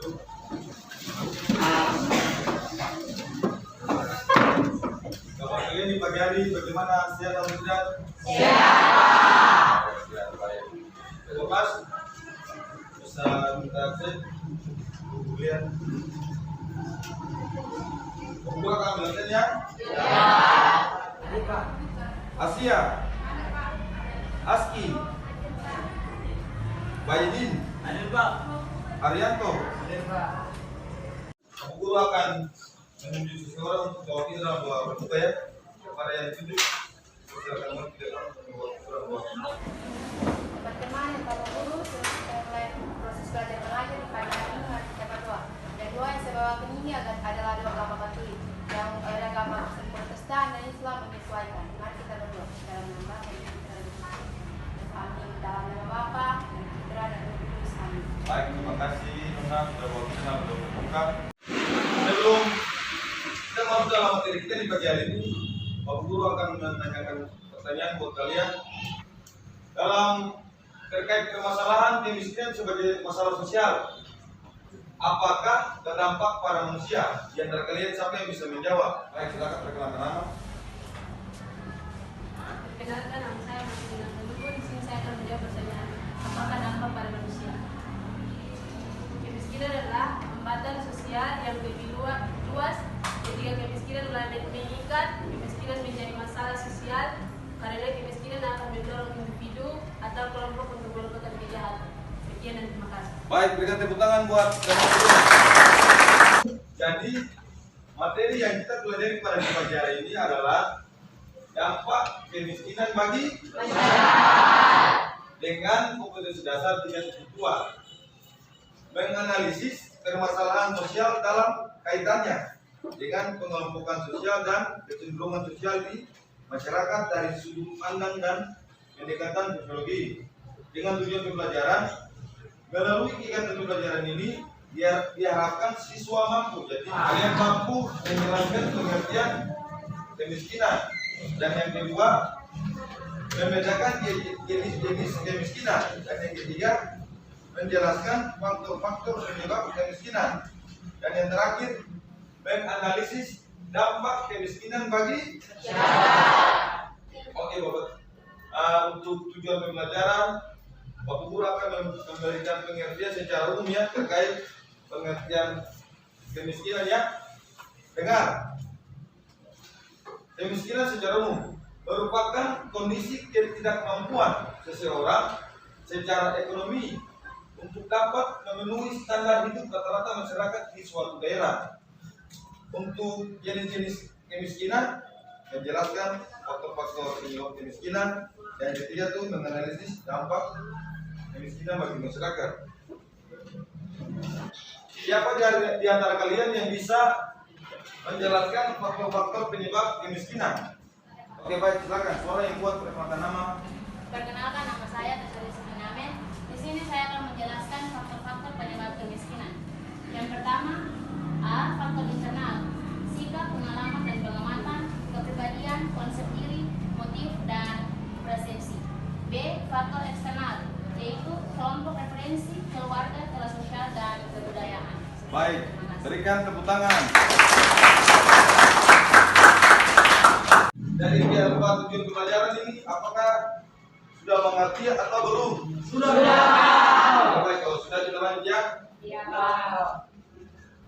Bapak kalian di pagi hari bagaimana, sehat atau tidak? Siap. Sehat, baik. Lepas bisa minta cek kemudian buka ambilnya. Asia, Aski, Baidin, Arianto. Guru akan menunjuk seseorang untuk jawab dalam doa berbuka ya. Kepada yang ditunjuk, silakan mengikuti dalam doa. Bagaimana Bapak Guru mulai proses belajar mengajar di pagi hari ini harus dapat doa. Dan doa yang saya bawakan ini adalah doa agama Katolik yang agama Kristen Protestan dan Islam menyesuaikan. Mari kita berdoa dalam nama Amin. Dalam nama Bapa dan Putra dan Roh Kudus. Amin. Baik, terima kasih Nona sudah bawa kita berdoa berbuka. Sebelum kita masuk dalam materi kita di pagi hari ini, Bapak Guru akan menanyakan pertanyaan buat kalian dalam terkait permasalahan kemiskinan sebagai masalah sosial. Apakah terdampak pada manusia? Di antara kalian siapa yang bisa menjawab? Baik, silakan perkenalkan nama. Perkenalkan, nama saya Masih Dengan Telugu. Di sini saya akan menjawab pertanyaan, apakah dampak pada manusia? Kemiskinan adalah hambatan sosial yang lebih luas. Ketika kemiskinan mulai meningkat, kemiskinan menjadi masalah sosial. Karena kemiskinan akan mendorong individu atau kelompok untuk melakukan kejahatan. Sekian dan terima kasih. Baik, berikan tepuk tangan buat Jadi, materi yang kita pelajari pada pagi hari ini adalah dampak kemiskinan bagi masyarakat dengan kompetensi dasar 3.2. Menganalisis permasalahan sosial dalam kaitannya dengan pengelompokan sosial dan kecenderungan sosial di masyarakat dari sudut pandang dan pendekatan sosiologi. Dengan tujuan pembelajaran, melalui kegiatan pembelajaran ini diharapkan siswa mampu, jadi kalian mampu menjelaskan pengertian kemiskinan. Dan yang kedua, membedakan jenis-jenis kemiskinan. Dan yang ketiga, menjelaskan faktor-faktor penyebab kemiskinan. Dan yang terakhir, menganalisis dampak kemiskinan bagi masyarakat. Oke, Bapak. Untuk tujuan pembelajaran, Bapak Guru akan memberikan pengertian secara umum ya terkait pengertian kemiskinan ya. Dengar. Kemiskinan secara umum merupakan kondisi ketidakmampuan seseorang secara ekonomi untuk dapat memenuhi standar hidup rata-rata masyarakat di suatu daerah. Untuk jenis-jenis kemiskinan, menjelaskan faktor-faktor penyebab kemiskinan, dan ketiga itu menganalisis dampak kemiskinan bagi masyarakat. Siapa di antara kalian yang bisa menjelaskan faktor-faktor penyebab kemiskinan? Oke, baik, silakan. Suara yang kuat, perkenalkan nama. Perkenalkan, nama saya Tesaris Minamen. Di sini saya akan menjelaskan faktor-faktor penyebab kemiskinan. Yang pertama, A. Faktor internal, sikap, pengalaman dan pengamatan, kepribadian, konsep diri, motif dan persepsi. B. Faktor eksternal, yaitu kelompok referensi, keluarga, kelas sosial dan kebudayaan. Baik, berikan tepuk tangan. Dari beberapa tujuan pembelajaran ini, apakah sudah mengerti atau belum? Sudah. Baik, kalau sudah kita lanjut ya.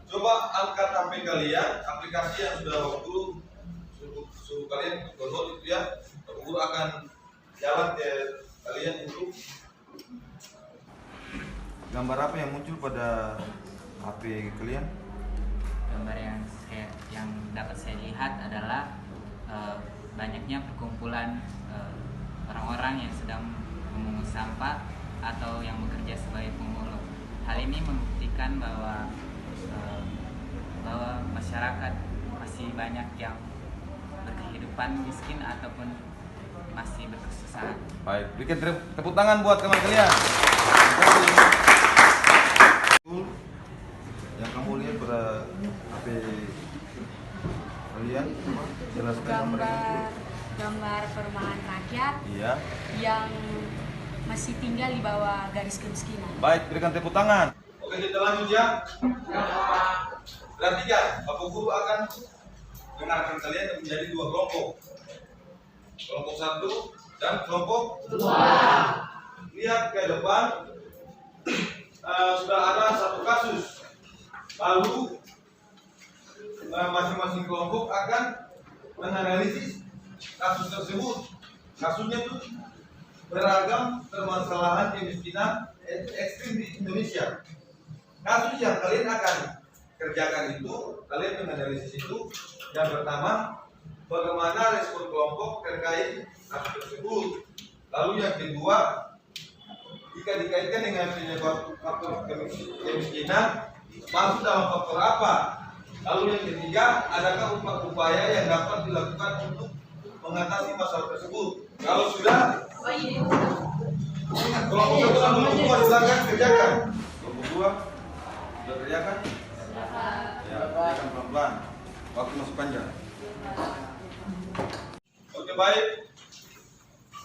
Coba angkat HP kalian, aplikasi yang sudah waktu suruh kalian download itu ya. Guru akan jalan ke kalian untuk gambar apa yang muncul pada HP kalian? Gambar yang dapat saya lihat adalah banyaknya perkumpulan orang-orang yang sedang memungut sampah atau yang bekerja sebagai pemulung. Hal ini membuktikan bahwa masyarakat masih banyak yang berkehidupan miskin ataupun masih berkesusahan. Baik, berikan tepuk tangan buat teman kalian. Yang kamu lihat pada HP kalian, jelaskan Gambar perumahan rakyat Iya. yang masih tinggal di bawah garis kemiskinan. Baik, berikan tepuk tangan. Oke, kita lanjut ya. Perhatikan, Bapak Guru akan mengarahkan kalian menjadi dua kelompok. Kelompok 1 dan kelompok 2. Lihat ke depan, sudah ada satu kasus. Lalu masing-masing kelompok akan menganalisis kasus tersebut. Kasusnya itu beragam permasalahan kemiskinan ekstrim di Indonesia. Kasus yang kalian akan kerjakan itu, kalian menganalisis itu. Yang pertama, bagaimana respon kelompok terkait kasus tersebut. Lalu yang kedua, jika dikaitkan dengan penyebab faktor kemiskinan, masuk dalam faktor apa? Lalu yang ketiga, adakah upaya yang dapat dilakukan untuk mengatasi masalah tersebut? Kalau sudah, kelompok 1 dan kelompok 2 silakan kerjakan. Kelompok 2 sudah kerjakan? Ya, kerjakan pelan-pelan. Waktu masih panjang. Oke, baik.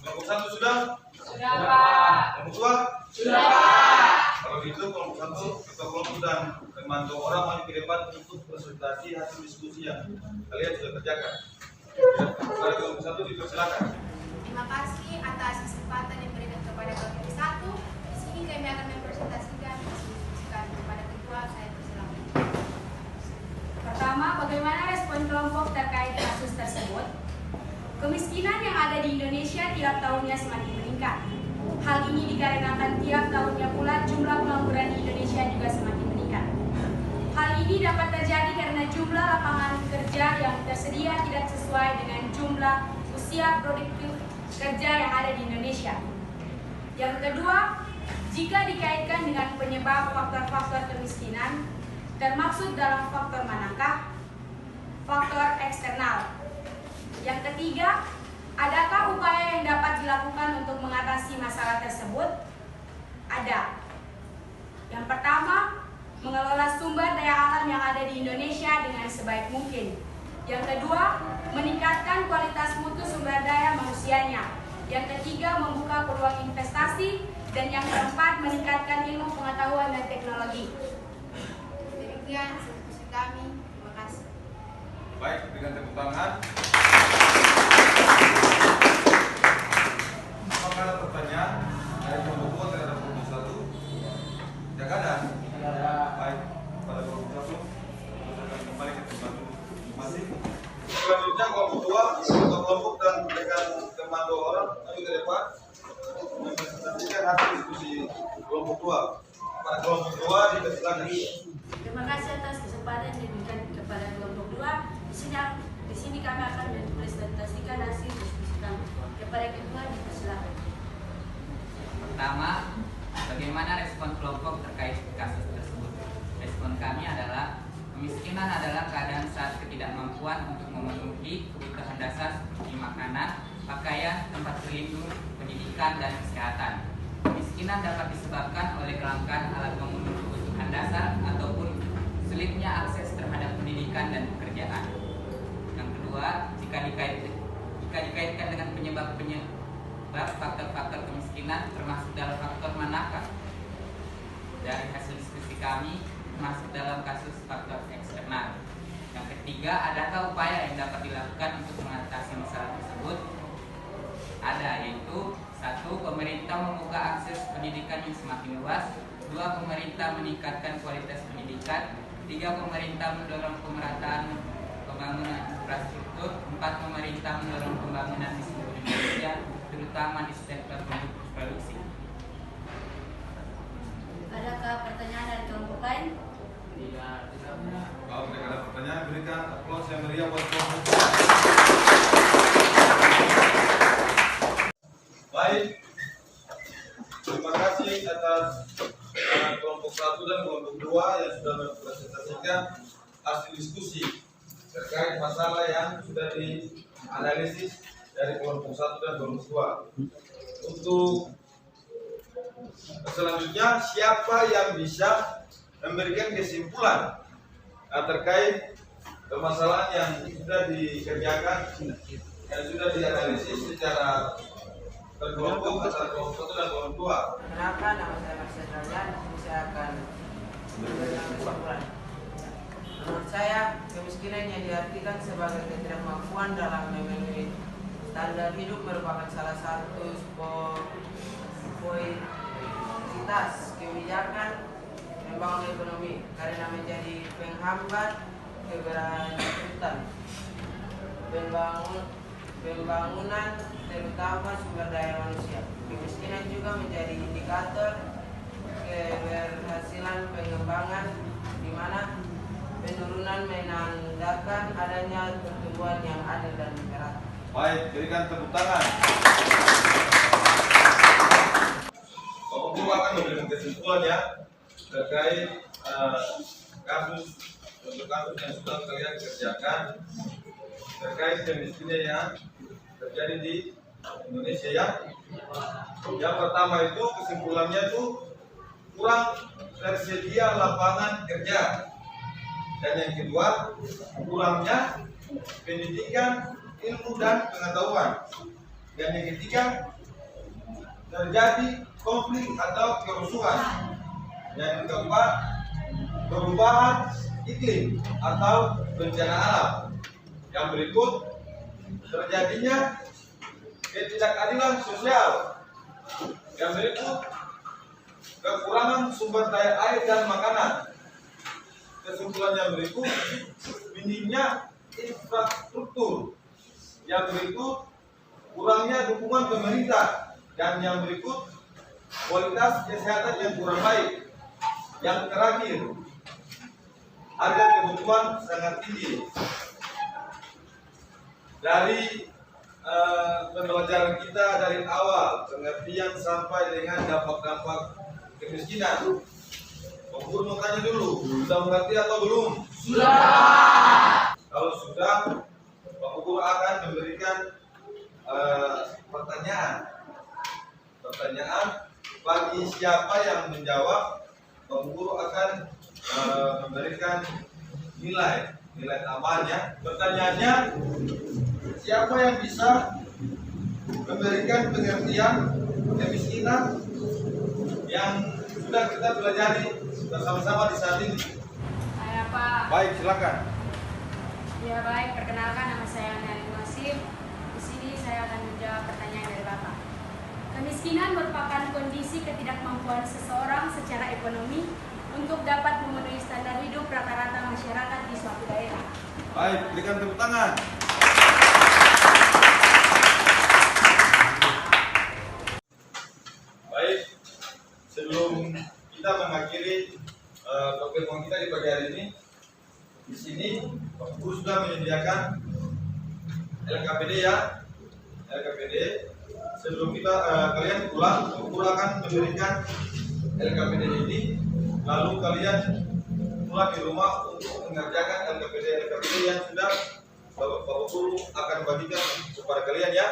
Kelompok 1 sudah? Sudah, Pak. Kelompok 2? Sudah, Pak. Kalau gitu kelompok 1 kita kelompok dan memantau orang maju ke depan untuk presentasi hasil diskusi yang kalian sudah kerjakan. Ya, dari kelompok 1 dipersilakan. Terima kasih atas kesempatan yang diberikan kepada kelompok 1. Di sini kami akan mempresentasikan diskusikan kepada ketua. Saya persilakan. Pertama, bagaimana respon kelompok terkait kasus tersebut? Kemiskinan yang ada di Indonesia tiap tahunnya semakin meningkat. Hal ini dikarenakan tiap tahunnya pula jumlah pengangguran di Indonesia juga semakin meningkat. Hal ini dapat terjadi karena jumlah lapangan kerja yang tersedia tidak sesuai dengan jumlah usia produktif kerja yang ada di Indonesia. Yang kedua, jika dikaitkan dengan penyebab faktor-faktor kemiskinan, termaksud dalam faktor manakah? Faktor eksternal. Yang ketiga, adakah upaya yang dapat dilakukan untuk mengatasi masalah tersebut? Ada. Yang pertama, mengelola sumber daya alam yang ada di Indonesia dengan sebaik mungkin. Yang kedua, meningkatkan kualitas mutu sumber daya manusianya. Yang ketiga, membuka peluang investasi. Dan yang keempat, meningkatkan ilmu pengetahuan dan teknologi. Demikian diskusi kami. Terima kasih. Baik, dengan tepuk tangan. Apakah ada pertanyaan dari kelompok 2 terhadap kelompok 1? Tidak ada. Baik, pada kelompok 1 kita akan kembali ke tempat masing. Selanjutnya kelompok 2 untuk kelompok dan dengan teman 2 orang maju ke depan mempresentasikan hasil diskusi kelompok 2. Pada kelompok 2 dipersilakan. Terima kasih atas kesempatan yang diberikan kepada kelompok 2. Di sini kami akan mempresentasikan hasil diskusi kami. Kepada ketua dipersilakan. Pertama, bagaimana respon kelompok terkait kasus tersebut? Respon kami adalah kemiskinan adalah keadaan saat ketidakmampuan untuk memenuhi kebutuhan dasar seperti makanan, pakaian, tempat berlindung, pendidikan, dan kesehatan. Kemiskinan dapat disebabkan oleh kelangkaan alat memenuhi kebutuhan dasar ataupun sulitnya akses terhadap pendidikan dan pekerjaan. Yang kedua, jika dikaitkan dengan penyebab faktor-faktor kemiskinan, termasuk dalam faktor manakah? Dari hasil diskusi kami, masuk dalam kasus faktor eksternal. Yang ketiga, adakah upaya yang dapat dilakukan untuk mengatasi masalah tersebut? Ada, yaitu 1. Pemerintah membuka akses pendidikan yang semakin luas. 2. Pemerintah meningkatkan kualitas pendidikan. 3. Pemerintah mendorong pemerataan pembangunan infrastruktur. 4. Pemerintah mendorong pembangunan di seluruh Indonesia, terutama di sektor produksi. Adakah pertanyaan dari kelompok lain? Kalau tidak ada pertanyaan, berikan aplaus yang meriah buat kelompok. Baik, terima kasih atas kelompok 1 dan kelompok 2 yang sudah mempresentasikan hasil diskusi terkait masalah yang sudah dianalisis dari kelompok 1 dan kelompok 2. Untuk selanjutnya, siapa yang bisa memberikan kesimpulan terkait permasalahan yang sudah dikerjakan dan sudah dianalisis secara berkelompok antara kelompok 1 dan kelompok 2. Kenapa nama saya Marcel Ralian? Saya akan Menurut saya, kemiskinan yang diartikan sebagai ketidakmampuan dalam memenuhi standar hidup merupakan salah satu prioritas kebijakan pembangunan ekonomi karena menjadi penghambat keberlanjutan pembangunan terutama sumber daya manusia. Kemiskinan juga menjadi indikator keberhasilan pengembangan di mana penurunan menandakan adanya pertumbuhan yang adil dan merata. Baik, berikan tepuk tangan. Bapak Guru akan memberikan kesimpulannya terkait kasus yang sudah kalian kerjakan terkait kemiskinan yang terjadi di Indonesia ya. Yang pertama itu kesimpulannya itu kurang tersedia lapangan kerja, dan yang kedua kurangnya pendidikan, ilmu dan pengetahuan, dan yang ketiga terjadi konflik atau kerusuhan, dan yang keempat perubahan iklim atau bencana alam. Yang berikut terjadinya ketidakadilan sosial. Yang berikut kekurangan sumber daya air dan makanan. Kesimpulan yang berikut minimnya infrastruktur. Yang berikut kurangnya dukungan pemerintah. Dan yang berikut kualitas kesehatan yang kurang baik. Yang terakhir, harga kebutuhan sangat tinggi. Dari pembelajaran kita dari awal, pengertian sampai dengan dampak-dampak kemiskinan, Pak Guru mau tanya dulu, sudah mengerti atau belum? Sudah. Kalau sudah, Pak Guru akan memberikan pertanyaan bagi siapa yang menjawab, Pak Guru akan memberikan nilai tambahnya. Pertanyaannya, siapa yang bisa memberikan pengertian kemiskinan yang sudah kita pelajari bersama-sama di saat ini? Saya Pak. Baik, silakan. Ya baik, perkenalkan nama saya Nari Masif. Di sini saya akan menjawab pertanyaan dari Bapak. Kemiskinan merupakan kondisi ketidakmampuan seseorang secara ekonomi untuk dapat memenuhi standar hidup rata-rata masyarakat di suatu daerah. Baik, berikan tepuk tangan. Baik, sebelum kita mengakhiri pertemuan kita di pagi hari ini, di sini Pak Guru sudah menyediakan LKPD ya, LKPD. Sebelum kita kalian pulang, Pak Guru akan memberikan LKPD ini, lalu kalian pulang di rumah untuk mengerjakan LKPD yang sudah Bapak Guru akan bagikan kepada kalian ya.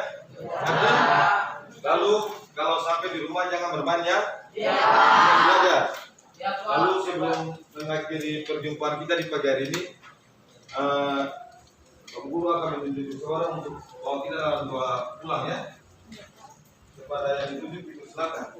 Lalu kalau sampai di rumah jangan bermain ya. Jangan belajar. Lalu sebelum mengakhiri perjumpaan kita di pagi hari ini, Bapak Guru akan menunjuk seseorang untuk bawa kita dalam doa pulang ya. Kepada yang ditunjuk itu silakan.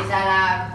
Salam.